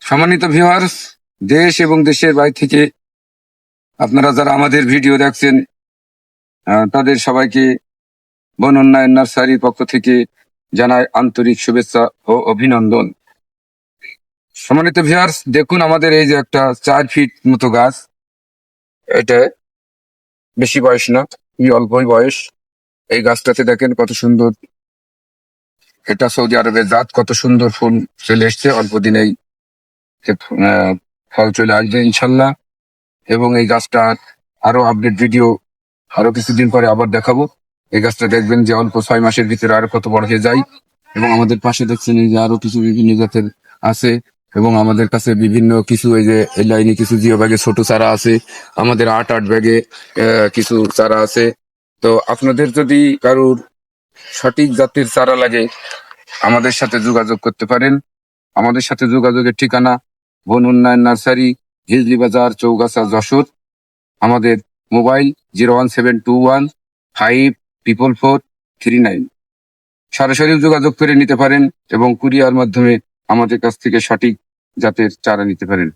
সম্মানিত ভিউয়ার্স, দেশ এবং দেশের বাইরে থেকে আপনারা যারা আমাদের ভিডিও দেখছেন, তাদের সবাইকে বন উন্নয়ন নার্সারির পক্ষ থেকে জানাই আন্তরিক শুভেচ্ছা ও অভিনন্দন। সম্মানিত ভিউয়ার্স, দেখুন আমাদের এই যে একটা 4 ফিট মতো গাছ, এটা বেশি বয়স না, অল্পই বয়স। এই গাছটাতে দেখেন কত সুন্দর, এটা সৌদি আরবের জাত, কত সুন্দর ফুল চলে এসছে অল্প দিনেই। ফল চলে আসবে ইনশাল্লাহ। এবং এই গাছটার আরো আপডেট ভিডিও আরো কিছুদিন পরে আবার দেখাবো। এই গাছটা দেখবেন যে অল্প 6 মাসের ভিতরে আরো কত বড় হয়ে যায়। এবং আমাদের পাশে দেখছেন এই যে আরো কিছু বিভিন্ন জাতের আছে। এবং আমাদের কাছে বিভিন্ন কিছু এই যে এই লাইনে কিছু জিও ব্যাগে ছোট চারা আছে, আমাদের 8 ব্যাগে কিছু চারা আছে। তো আপনাদের যদি কারোর সঠিক জাতের চারা লাগে, আমাদের সাথে যোগাযোগ করতে পারেন। আমাদের সাথে যোগাযোগের ঠিকানা বন উন্নয়ন নার্সারি, হিজলি বাজার, চৌগাছা, যশোর। আমাদের মোবাইল 01721544439। সরাসরি যোগাযোগ করে নিতে পারেন এবং কুরিয়ার মাধ্যমে আমাদের কাছ থেকে সঠিক জাতের চারা নিতে পারেন।